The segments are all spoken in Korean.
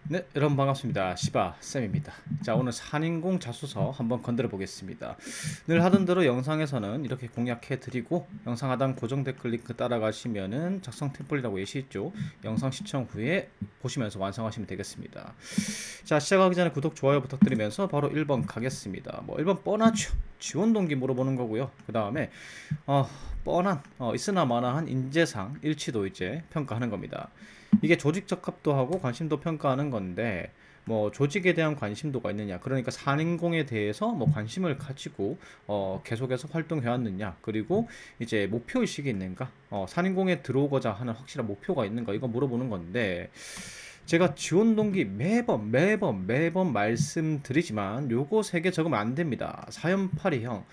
네, 여러분 반갑습니다. 시바쌤입니다. 자, 오늘 산인공 자소서 한번 건드려 보겠습니다. 늘 하던 대로 영상에서는 이렇게 공략해 드리고 영상 하단 고정 댓글 링크 따라가시면은 작성 템플이라고 예시 있죠. 영상 시청 후에 보시면서 완성하시면 되겠습니다. 자, 시작하기 전에 구독, 좋아요 부탁드리면서 바로 1번 가겠습니다. 뭐 1번 뻔하죠. 지원 동기 물어보는 거고요. 그 다음에 뻔한 있으나 마나한 인재상 일치도 이제 평가하는 겁니다. 이게 조직 적합도 하고 관심도 평가하는 건데 뭐 조직에 대한 관심도가 있느냐, 그러니까 산인공에 대해서 뭐 관심을 가지고 계속해서 활동해 왔느냐, 그리고 이제 목표 의식이 있는가, 산인공에 들어오고자 하는 확실한 목표가 있는가, 이거 물어보는 건데, 제가 지원 동기 매번 말씀드리지만 요거 세 개 적으면 안 됩니다. 사연팔이형,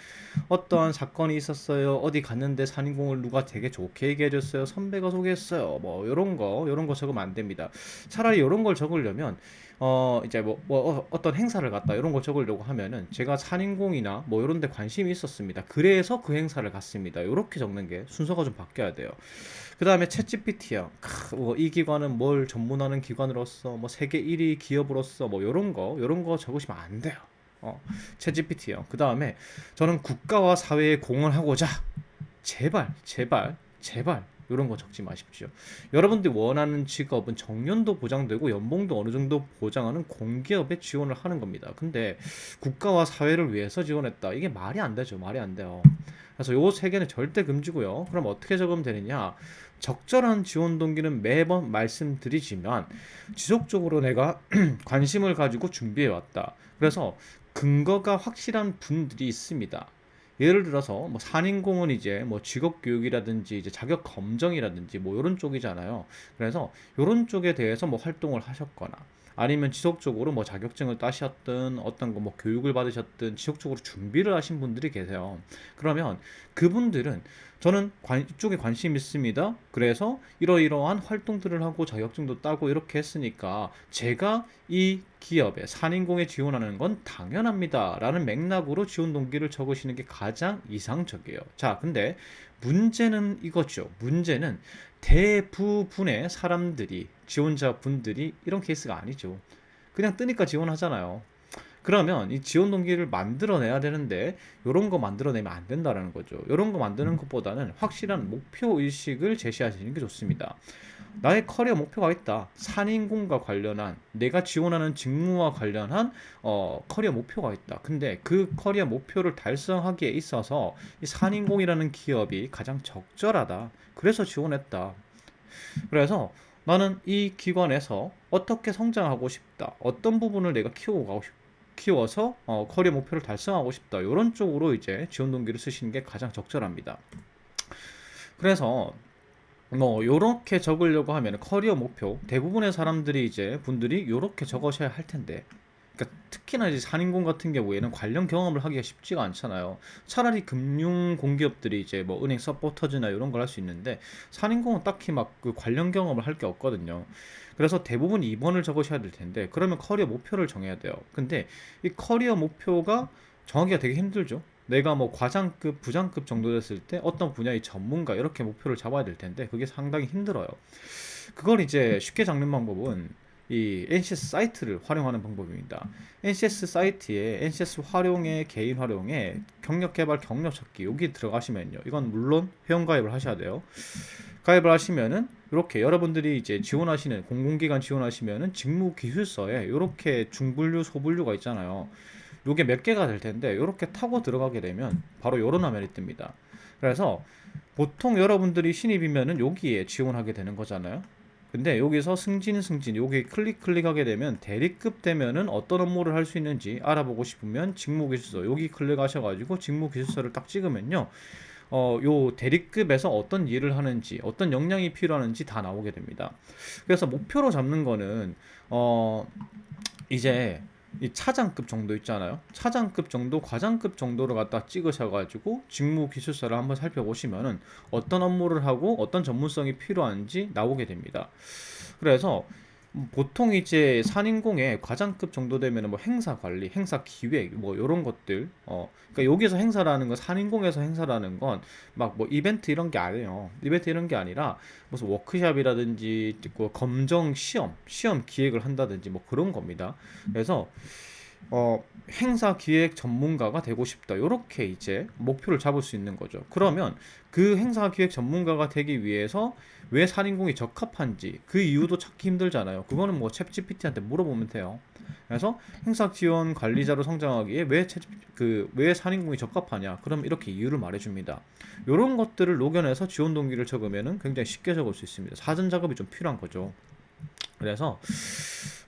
어떠한 사건이 있었어요, 어디 갔는데 산인공을 누가 되게 좋게 얘기해 줬어요, 선배가 소개했어요, 뭐 요런 거 적으면 안 됩니다. 차라리 요런 걸 적으려면 이제 어떤 행사를 갔다 이런 거 적으려고 하면은 제가 산인공이나 뭐 이런 데 관심이 있었습니다, 그래서 그 행사를 갔습니다, 요렇게 적는 게 순서가 좀 바뀌어야 돼요. 그 다음에 챗GPT요. 뭐이 기관은 뭘 전문하는 기관으로서, 뭐 세계 1위 기업으로서, 뭐 요런 거 적으시면 안 돼요. 챗GPT요. 그 다음에 저는 국가와 사회에 공헌하고자, 제발 이런 거 적지 마십시오. 여러분들이 원하는 직업은 정년도 보장되고 연봉도 어느 정도 보장하는 공기업에 지원을 하는 겁니다. 근데 국가와 사회를 위해서 지원했다, 이게 말이 안 되죠. 말이 안 돼요. 그래서 요 세 개는 절대 금지고요. 그럼 어떻게 적으면 되느냐? 적절한 지원 동기는 매번 말씀드리지만 지속적으로 내가 관심을 가지고 준비해 왔다, 그래서 근거가 확실한 분들이 있습니다. 예를 들어서 뭐 산인공은 이제 뭐 직업 교육이라든지 이제 자격 검정이라든지 뭐 이런 쪽이잖아요. 그래서 이런 쪽에 대해서 뭐 활동을 하셨거나 아니면 지속적으로 뭐 자격증을 따셨든 어떤 거 뭐 교육을 받으셨든 지속적으로 준비를 하신 분들이 계세요. 그러면 그분들은 저는 이쪽에 관심 있습니다, 그래서 이러이러한 활동들을 하고 자격증도 따고 이렇게 했으니까 제가 이 기업에 산인공에 지원하는 건 당연합니다 라는 맥락으로 지원 동기를 적으시는 게 가장 이상적이에요. 자, 근데 문제는 이거죠. 문제는 대부분의 사람들이, 지원자분들이 이런 케이스가 아니죠. 그냥 뜨니까 지원하잖아요. 그러면 이 지원 동기를 만들어내야 되는데 이런 거 만들어내면 안 된다라는 거죠. 이런 거 만드는 것보다는 확실한 목표 의식을 제시하시는 게 좋습니다. 나의 커리어 목표가 있다. 산인공과 관련한, 내가 지원하는 직무와 관련한 커리어 목표가 있다. 근데 그 커리어 목표를 달성하기에 있어서 이 산인공이라는 기업이 가장 적절하다, 그래서 지원했다. 그래서 나는 이 기관에서 어떻게 성장하고 싶다, 어떤 부분을 내가 키워서 커리어 목표를 달성하고 싶다, 이런 쪽으로 이제 지원 동기를 쓰시는 게 가장 적절합니다. 그래서 뭐 요렇게 적으려고 하면 커리어 목표, 대부분의 사람들이 이제 분들이 요렇게 적으셔야 할 텐데, 그러니까 특히나 이제 산인공 같은 경우에는 관련 경험을 하기가 쉽지가 않잖아요. 차라리 금융 공기업들이 이제 뭐 은행 서포터즈나 이런 걸 할 수 있는데 산인공은 딱히 막 그 관련 경험을 할 게 없거든요. 그래서 대부분 2번을 적으셔야 될 텐데, 그러면 커리어 목표를 정해야 돼요. 근데 이 커리어 목표가 정하기가 되게 힘들죠. 내가 뭐 과장급, 부장급 정도 됐을 때 어떤 분야의 전문가 이렇게 목표를 잡아야 될 텐데 그게 상당히 힘들어요. 그걸 이제 쉽게 잡는 방법은 이 NCS 사이트를 활용하는 방법입니다. NCS 사이트에 NCS 활용에, 개인 활용에, 경력 개발, 경력 찾기, 여기 들어가시면요, 이건 물론 회원 가입을 하셔야 돼요. 가입을 하시면은 이렇게 여러분들이 이제 지원하시는 공공기관 지원하시면은 직무 기술서에 이렇게 중분류, 소분류가 있잖아요. 요게 몇 개가 될 텐데 이렇게 타고 들어가게 되면 바로 요런 화면이 뜹니다. 그래서 보통 여러분들이 신입이면은 여기에 지원하게 되는 거잖아요. 근데 여기서 승진 여기 클릭하게 되면 대리급 되면은 어떤 업무를 할 수 있는지 알아보고 싶으면 직무기술서 여기 클릭하셔가지고 직무기술서를 딱 찍으면요, 요 대리급에서 어떤 일을 하는지, 어떤 역량이 필요하는지 다 나오게 됩니다. 그래서 목표로 잡는 거는 이제 이 차장급 정도 있잖아요. 차장급 정도, 과장급 정도를 갖다 찍으셔가지고 직무 기술서를 한번 살펴보시면은 어떤 업무를 하고 어떤 전문성이 필요한지 나오게 됩니다. 그래서 보통 이제 산인공의 과장급 정도 되면은 뭐 행사 관리, 행사 기획 뭐 요런 것들 그러니까 여기서 행사라는 건 산인공에서 행사라는 건 막 뭐 이벤트 이런 게 아니에요. 이벤트 이런 게 아니라 무슨 워크샵이라든지 그 검정 시험 기획을 한다든지 뭐 그런 겁니다. 그래서 행사 기획 전문가가 되고 싶다. 요렇게 이제 목표를 잡을 수 있는 거죠. 그러면 그 행사 기획 전문가가 되기 위해서 왜 산인공이 적합한지 그 이유도 찾기 힘들잖아요. 그거는 뭐 챗GPT한테 물어보면 돼요. 그래서 행사 지원 관리자로 성장하기에 왜 산인공이 적합하냐? 그럼 이렇게 이유를 말해줍니다. 요런 것들을 녹여내서 지원 동기를 적으면은 굉장히 쉽게 적을 수 있습니다. 사전 작업이 좀 필요한 거죠. 그래서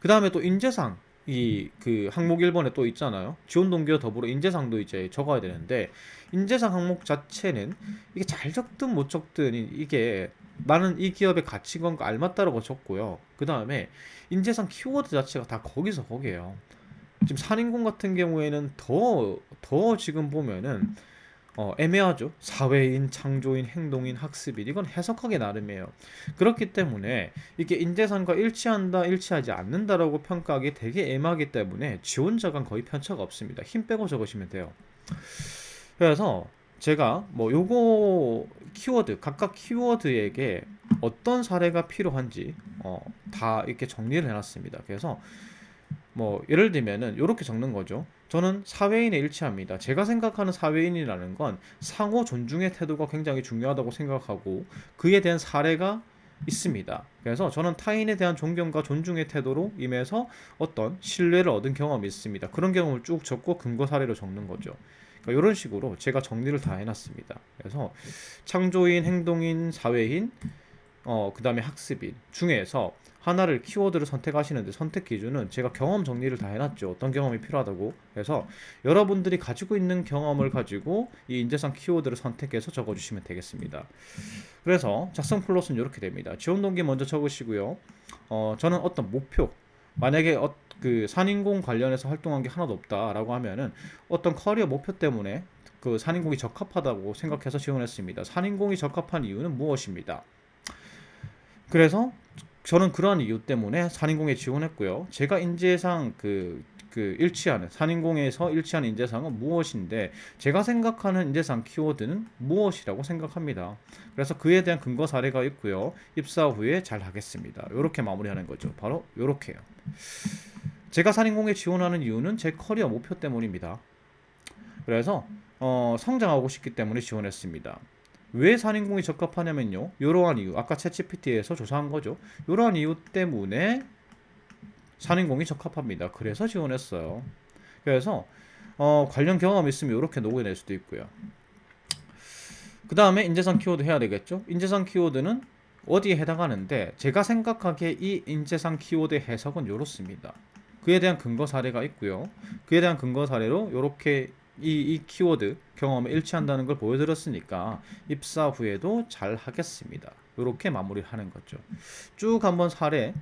그 다음에 또 인재상 이 그 항목 1번에 또 있잖아요. 지원 동기와 더불어 인재상도 이제 적어야 되는데 인재상 항목 자체는 이게 잘 적든 못 적든 이게 나는 이 기업의 가치관과 알맞다라고 적고요. 그 다음에 인재상 키워드 자체가 다 거기서 거기에요. 지금 산인공 같은 경우에는 더 지금 보면은 애매하죠. 사회인, 창조인, 행동인, 학습인 이건 해석하기 나름이에요. 그렇기 때문에 이게 인재상과 일치한다, 일치하지 않는다라고 평가하기 되게 애매하기 때문에 지원자간 거의 편차가 없습니다. 힘 빼고 적으시면 돼요. 그래서 제가 뭐 요거 키워드 각각 키워드에게 어떤 사례가 필요한지 다 이렇게 정리를 해놨습니다. 그래서 뭐 예를 들면은 이렇게 적는 거죠. 저는 사회인에 일치합니다. 제가 생각하는 사회인이라는 건 상호 존중의 태도가 굉장히 중요하다고 생각하고 그에 대한 사례가 있습니다. 그래서 저는 타인에 대한 존경과 존중의 태도로 임해서 어떤 신뢰를 얻은 경험이 있습니다. 그런 경험을 쭉 적고 근거 사례로 적는 거죠. 그러니까 이런 식으로 제가 정리를 다 해놨습니다. 그래서 창조인, 행동인, 사회인, 그 다음에 학습인 중에서 하나를 키워드를 선택하시는데 선택 기준은 제가 경험 정리를 다 해놨죠. 어떤 경험이 필요하다고. 그래서 여러분들이 가지고 있는 경험을 가지고 이 인재상 키워드를 선택해서 적어주시면 되겠습니다. 그래서 작성 플롯은 이렇게 됩니다. 지원 동기 먼저 적으시고요. 저는 어떤 목표, 만약에 그 산인공 관련해서 활동한 게 하나도 없다라고 하면은 어떤 커리어 목표 때문에 그 산인공이 적합하다고 생각해서 지원했습니다. 산인공이 적합한 이유는 무엇입니다. 그래서 저는 그러한 이유 때문에 산인공에 지원했고요. 제가 인재상 일치하는 산인공에서 일치하는 인재상은 무엇인데 제가 생각하는 인재상 키워드는 무엇이라고 생각합니다. 그래서 그에 대한 근거 사례가 있고요. 입사 후에 잘 하겠습니다. 이렇게 마무리하는 거죠. 바로 이렇게요. 제가 산인공에 지원하는 이유는 제 커리어 목표 때문입니다. 그래서 성장하고 싶기 때문에 지원했습니다. 왜 산인공이 적합하냐면요. 이러한 이유, 아까 챗GPT에서 조사한 거죠. 이러한 이유 때문에 산인공이 적합합니다. 그래서 지원했어요. 그래서 관련 경험이 있으면 이렇게 녹여낼 수도 있고요. 그 다음에 인재상 키워드 해야 되겠죠. 인재상 키워드는 어디에 해당하는데 제가 생각하기에 이 인재상 키워드의 해석은 이렇습니다. 그에 대한 근거 사례가 있고요. 그에 대한 근거 사례로 이렇게 이 키워드 경험에 일치한다는 걸 보여드렸으니까 입사 후에도 잘 하겠습니다. 이렇게 마무리를 하는 거죠. 쭉 한번 사례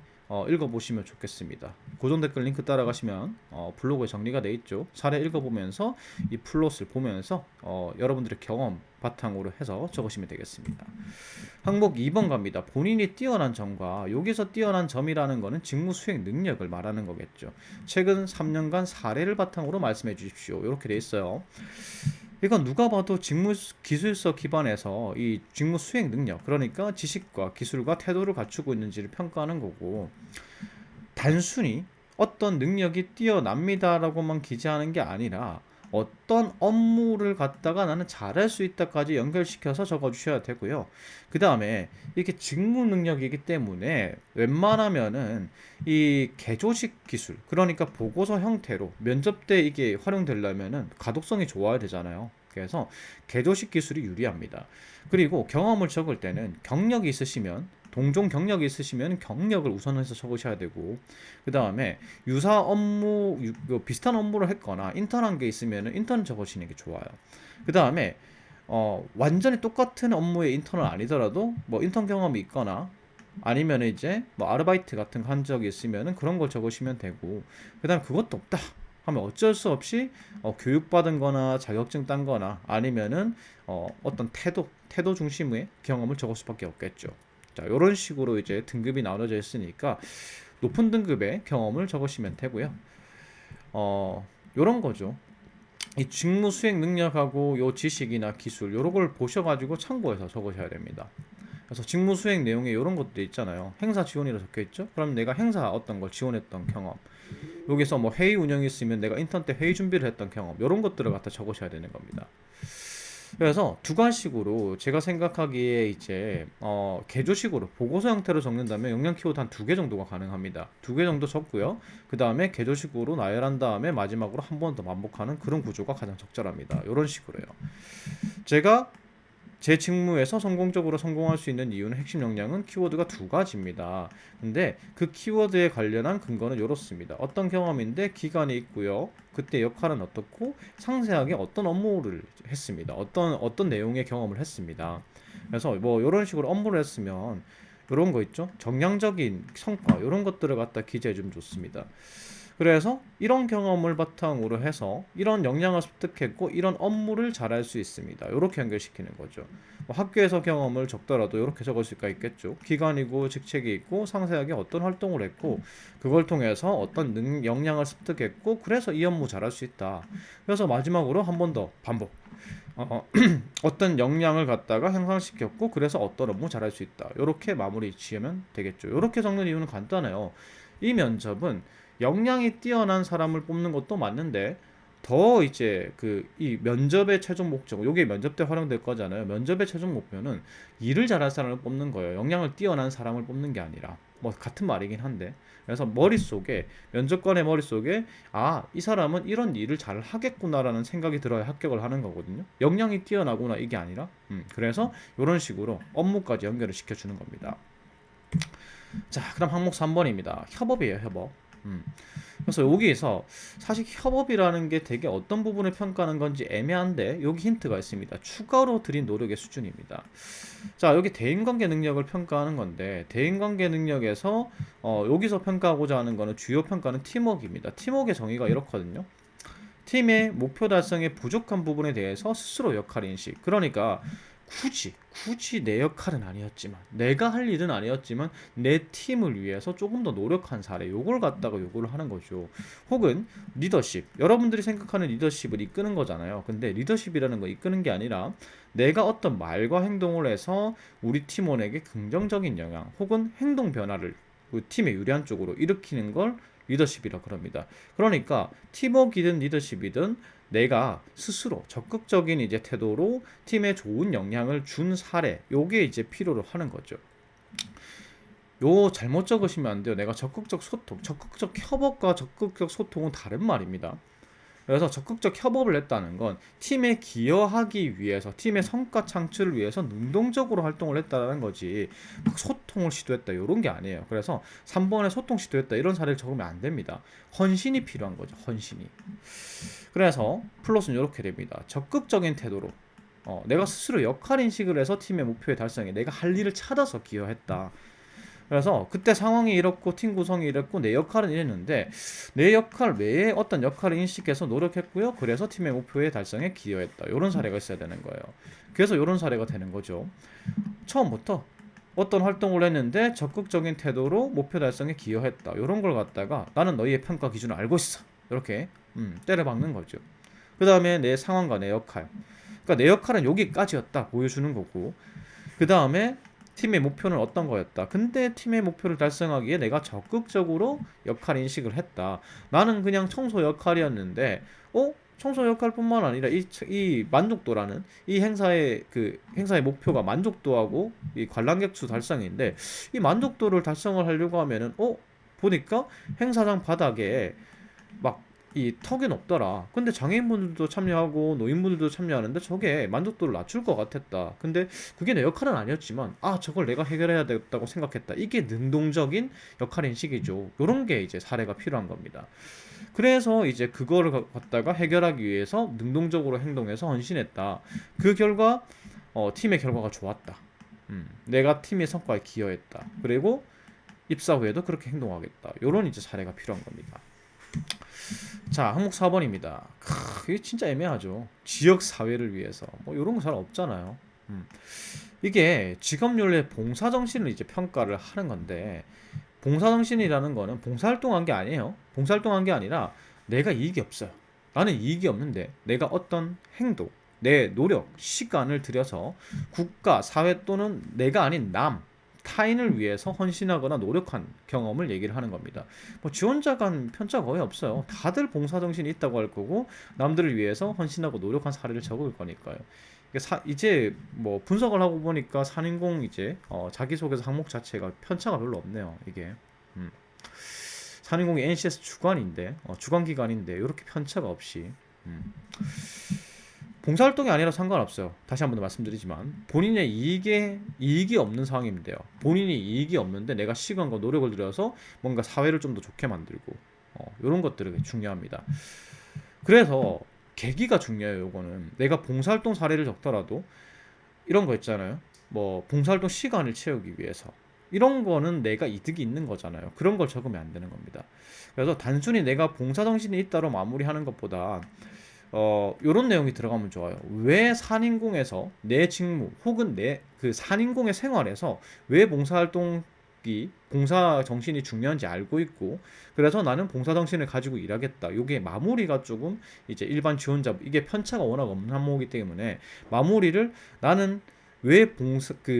읽어보시면 좋겠습니다. 고정 댓글 링크 따라가시면 블로그에 정리가 돼 있죠. 사례 읽어보면서 이 플롯을 보면서 여러분들의 경험 바탕으로 해서 적으시면 되겠습니다. 항목 2번 갑니다. 본인이 뛰어난 점과 여기서 뛰어난 점이라는 것은 직무 수행 능력을 말하는 거겠죠. 최근 3년간 사례를 바탕으로 말씀해 주십시오. 이렇게 돼 있어요. 이건 누가 봐도 직무 기술서 기반에서 이 직무 수행 능력, 그러니까 지식과 기술과 태도를 갖추고 있는지를 평가하는 거고, 단순히 어떤 능력이 뛰어납니다라고만 기재하는 게 아니라 어떤 업무를 갖다가 나는 잘할 수 있다까지 연결시켜서 적어주셔야 되고요. 그 다음에 이게 직무 능력이기 때문에 웬만하면은 이 개조식 기술, 그러니까 보고서 형태로 면접 때 이게 활용되려면은 가독성이 좋아야 되잖아요. 그래서 개조식 기술이 유리합니다. 그리고 경험을 적을 때는 경력이 있으시면 동종 경력이 있으시면 경력을 우선해서 적으셔야 되고, 그 다음에 유사 업무 비슷한 업무를 했거나 인턴한 게 있으면 인턴 적으시는 게 좋아요. 그 다음에 완전히 똑같은 업무의 인턴은 아니더라도 뭐 인턴 경험이 있거나 아니면 이제 뭐 아르바이트 같은 거 한 적이 있으면 그런 걸 적으시면 되고, 그 다음 그것도 없다 하면 어쩔 수 없이 교육받은 거나 자격증 딴 거나 아니면은 어떤 태도 중심의 경험을 적을 수밖에 없겠죠. 자, 이런 식으로 이제 등급이 나눠져 있으니까 높은 등급의 경험을 적으시면 되고요. 요런 거죠. 이 직무 수행 능력하고 요 지식이나 기술 요런 걸 보셔가지고 참고해서 적으셔야 됩니다. 그래서 직무 수행 내용에 이런 것도 있잖아요. 행사 지원이라 적혀 있죠. 그럼 내가 행사 어떤 걸 지원했던 경험, 여기서 뭐 회의 운영이 있으면 내가 인턴 때 회의 준비를 했던 경험, 이런 것들을 갖다 적으셔야 되는 겁니다. 그래서 두 가지식으로 제가 생각하기에 이제 개조식으로 보고서 형태로 적는다면 역량 키워드 한 두 개 정도가 가능합니다. 두 개 정도 적고요. 그 다음에 개조식으로 나열한 다음에 마지막으로 한 번 더 반복하는 그런 구조가 가장 적절합니다. 이런 식으로요. 제가 제 직무에서 성공적으로 성공할 수 있는 이유는 핵심 역량은 키워드가 두 가지입니다. 근데 그 키워드에 관련한 근거는 이렇습니다. 어떤 경험인데 기간이 있고요. 그때 역할은 어떻고 상세하게 어떤 업무를 했습니다. 어떤 내용의 경험을 했습니다. 그래서 뭐 이런 식으로 업무를 했으면 이런 거 있죠. 정량적인 성과 이런 것들을 갖다 기재해 주면 좋습니다. 그래서 이런 경험을 바탕으로 해서 이런 역량을 습득했고 이런 업무를 잘할 수 있습니다. 이렇게 연결시키는 거죠. 뭐 학교에서 경험을 적더라도 이렇게 적을 수가 있겠죠. 기간이고 직책이 있고 상세하게 어떤 활동을 했고 그걸 통해서 어떤 역량을 습득했고 그래서 이 업무 잘할 수 있다. 그래서 마지막으로 한 번 더 반복. 어떤 역량을 갖다가 향상시켰고 그래서 어떤 업무 잘할 수 있다. 이렇게 마무리 지으면 되겠죠. 이렇게 적는 이유는 간단해요. 이 면접은 역량이 뛰어난 사람을 뽑는 것도 맞는데 더 이제 그 이 면접의 최종 목적, 요게 면접 때 활용될 거잖아요. 면접의 최종 목표는 일을 잘할 사람을 뽑는 거예요. 역량을 뛰어난 사람을 뽑는 게 아니라 뭐 같은 말이긴 한데 그래서 머릿속에 면접관의 머릿속에 이 사람은 이런 일을 잘 하겠구나라는 생각이 들어야 합격을 하는 거거든요. 역량이 뛰어나구나 이게 아니라 그래서 이런 식으로 업무까지 연결을 시켜주는 겁니다. 자, 그럼 항목 3번입니다. 협업이에요, 협업. 그래서 여기에서 사실 협업이라는 게 되게 어떤 부분을 평가하는 건지 애매한데 여기 힌트가 있습니다. 추가로 드린 노력의 수준입니다. 자, 여기 대인관계 능력을 평가하는 건데 대인관계 능력에서 여기서 평가하고자 하는 거는 주요 평가는 팀워크입니다. 팀워크의 정의가 이렇거든요. 팀의 목표 달성에 부족한 부분에 대해서 스스로 역할 인식. 그러니까 굳이 내 역할은 아니었지만 내가 할 일은 아니었지만 내 팀을 위해서 조금 더 노력한 사례 요걸 갖다가 요거를 하는 거죠. 혹은 리더십, 여러분들이 생각하는 리더십을 이끄는 거잖아요. 근데 리더십이라는 거 이끄는 게 아니라 내가 어떤 말과 행동을 해서 우리 팀원에게 긍정적인 영향 혹은 행동 변화를 그 팀의 유리한 쪽으로 일으키는 걸 리더십이라 그럽니다. 그러니까 팀워크이든 리더십이든 내가 스스로 적극적인 이제 태도로 팀에 좋은 영향을 준 사례, 요게 이제 필요로 하는 거죠. 요 잘못 적으시면 안 돼요. 내가 적극적 소통, 적극적 협업과 적극적 소통은 다른 말입니다. 그래서 적극적 협업을 했다는 건 팀에 기여하기 위해서 팀의 성과 창출을 위해서 능동적으로 활동을 했다는 거지 막 소통을 시도했다 이런 게 아니에요. 그래서 3번에 소통 시도했다 이런 사례를 적으면 안 됩니다. 헌신이 필요한 거죠. 헌신이. 그래서 플러스는 이렇게 됩니다. 적극적인 태도로 내가 스스로 역할 인식을 해서 팀의 목표의 달성에 내가 할 일을 찾아서 기여했다. 그래서 그때 상황이 이렇고 팀 구성이 이랬고 내 역할은 이랬는데 내 역할 외에 어떤 역할을 인식해서 노력했고요. 그래서 팀의 목표의 달성에 기여했다. 이런 사례가 있어야 되는 거예요. 그래서 이런 사례가 되는 거죠. 처음부터 어떤 활동을 했는데 적극적인 태도로 목표 달성에 기여했다. 이런 걸 갖다가 나는 너희의 평가 기준을 알고 있어. 이렇게 때려박는 거죠. 그 다음에 내 상황과 내 역할. 그러니까 내 역할은 여기까지였다 보여주는 거고 그 다음에 팀의 목표는 어떤 거였다. 근데 팀의 목표를 달성하기에 내가 적극적으로 역할 인식을 했다. 나는 그냥 청소 역할이었는데, 청소 역할뿐만 아니라 이 만족도라는 이 행사의 목표가 만족도하고 이 관람객 수 달성인데 이 만족도를 달성을 하려고 하면은 보니까 행사장 바닥에 막 이 턱이 높더라. 근데 장애인분들도 참여하고 노인분들도 참여하는데 저게 만족도를 낮출 것 같았다. 근데 그게 내 역할은 아니었지만 저걸 내가 해결해야 되겠다고 생각했다. 이게 능동적인 역할 인식이죠. 요런 게 이제 사례가 필요한 겁니다. 그래서 이제 그거를 갖다가 해결하기 위해서 능동적으로 행동해서 헌신했다. 그 결과 팀의 결과가 좋았다. 내가 팀의 성과에 기여했다. 그리고 입사 후에도 그렇게 행동하겠다. 요런 이제 사례가 필요한 겁니다. 자, 항목 4번입니다. 이게 진짜 애매하죠. 지역 사회를 위해서 뭐 이런 거 잘 없잖아요. 이게 직업윤리의 봉사 정신을 이제 평가를 하는 건데 봉사정신이라는 거는 봉사활동한 게 아니에요. 봉사활동한 게 아니라 내가 이익이 없어요. 나는 이익이 없는데 내가 어떤 행동, 내 노력, 시간을 들여서 국가, 사회 또는 내가 아닌 타인을 위해서 헌신하거나 노력한 경험을 얘기를 하는 겁니다. 뭐 지원자 간 편차 거의 없어요. 다들 봉사정신이 있다고 할 거고 남들을 위해서 헌신하고 노력한 사례를 적을 거니까요. 이제 뭐 분석을 하고 보니까 산인공 이제 자기소개서 항목 자체가 편차가 별로 없네요. 이게 음. 산인공이 NCS 주관인데 주관 기관인데 이렇게 편차가 없이 음. 봉사활동이 아니라 상관없어요. 다시 한 번 더 말씀드리지만 본인의 이익이 없는 상황인데요. 본인이 이익이 없는데 내가 시간과 노력을 들여서 뭔가 사회를 좀 더 좋게 만들고 이런 것들이 중요합니다. 그래서 계기가 중요해요. 요거는 내가 봉사활동 사례를 적더라도 이런 거 있잖아요. 뭐 봉사활동 시간을 채우기 위해서 이런 거는 내가 이득이 있는 거잖아요. 그런 걸 적으면 안 되는 겁니다. 그래서 단순히 내가 봉사정신이 있다로 마무리하는 것보다 요런 내용이 들어가면 좋아요. 왜 산인공에서 내 직무 혹은 내 그 산인공의 생활에서 왜 봉사 정신이 중요한지 알고 있고 그래서 나는 봉사 정신을 가지고 일하겠다. 요게 마무리가 조금 이제 일반 지원자 이게 편차가 워낙 없는 항목이기 때문에 마무리를 나는 왜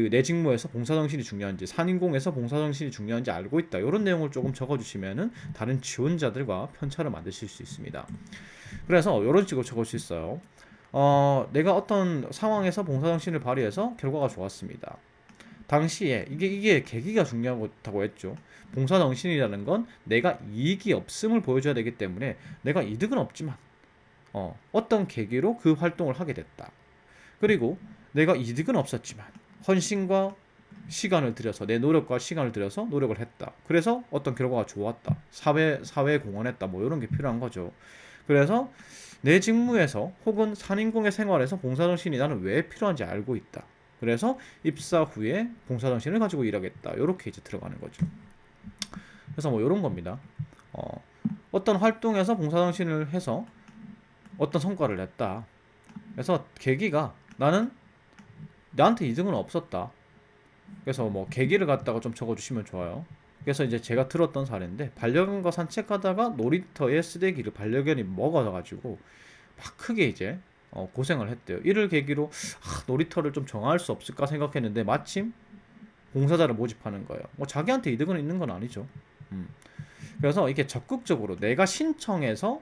내 직무에서 봉사정신이 중요한지, 산인공에서 봉사정신이 중요한지 알고 있다. 이런 내용을 조금 적어주시면은 다른 지원자들과 편차를 만드실 수 있습니다. 그래서 이런 식으로 적을 수 있어요. 내가 어떤 상황에서 봉사정신을 발휘해서 결과가 좋았습니다. 당시에 이게 계기가 중요하다고 했죠. 봉사정신이라는 건 내가 이익이 없음을 보여줘야 되기 때문에 내가 이득은 없지만 어떤 계기로 그 활동을 하게 됐다. 그리고 내가 이득은 없었지만 헌신과 시간을 들여서 내 노력과 시간을 들여서 노력을 했다. 그래서 어떤 결과가 좋았다. 사회에 공헌했다. 뭐 이런 게 필요한 거죠. 그래서 내 직무에서 혹은 산인공의 생활에서 봉사정신이 나는 왜 필요한지 알고 있다. 그래서 입사 후에 봉사정신을 가지고 일하겠다. 이렇게 이제 들어가는 거죠. 그래서 뭐 이런 겁니다. 어떤 활동에서 봉사정신을 해서 어떤 성과를 냈다. 그래서 계기가 나는 나한테 이득은 없었다. 그래서 뭐 계기를 갖다가 좀 적어주시면 좋아요. 그래서 이제 제가 들었던 사례인데 반려견과 산책하다가 놀이터에 쓰레기를 반려견이 먹어가지고 막 크게 이제 고생을 했대요. 이를 계기로 놀이터를 좀 정할 수 없을까 생각했는데 마침 봉사자를 모집하는 거예요. 뭐 자기한테 이득은 있는 건 아니죠. 그래서 이게 적극적으로 내가 신청해서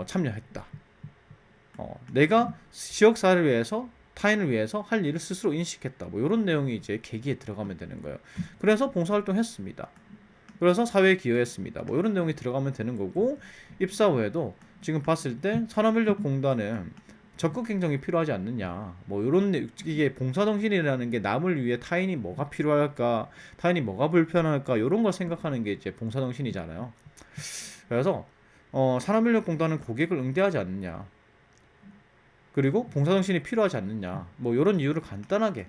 참여했다. 내가 지역사회를 위해서 타인을 위해서 할 일을 스스로 인식했다. 뭐 이런 내용이 이제 계기에 들어가면 되는 거예요. 그래서 봉사활동 했습니다. 그래서 사회에 기여했습니다. 뭐 이런 내용이 들어가면 되는 거고 입사 후에도 지금 봤을 때 산업인력공단은 적극 행정이 필요하지 않느냐. 뭐 이런 이게 봉사정신이라는 게 남을 위해 타인이 뭐가 필요할까, 타인이 뭐가 불편할까 이런 걸 생각하는 게 이제 봉사정신이잖아요. 그래서 산업인력공단은 고객을 응대하지 않느냐. 그리고 봉사정신이 필요하지 않느냐 뭐 이런 이유를 간단하게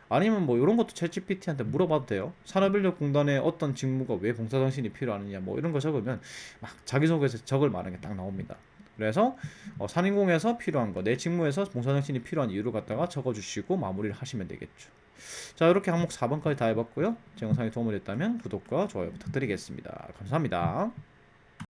아니면 뭐 이런 것도 챗GPT한테 물어봐도 돼요. 산업인력공단의 어떤 직무가 왜 봉사정신이 필요하느냐 뭐 이런 거 적으면 막 자기소개서 적을 만한 게 딱 나옵니다. 그래서 산인공에서 필요한 거 내 직무에서 봉사정신이 필요한 이유를 갖다가 적어주시고 마무리를 하시면 되겠죠. 자 이렇게 항목 4번까지 다 해봤고요. 제 영상이 도움이 됐다면 구독과 좋아요 부탁드리겠습니다. 감사합니다.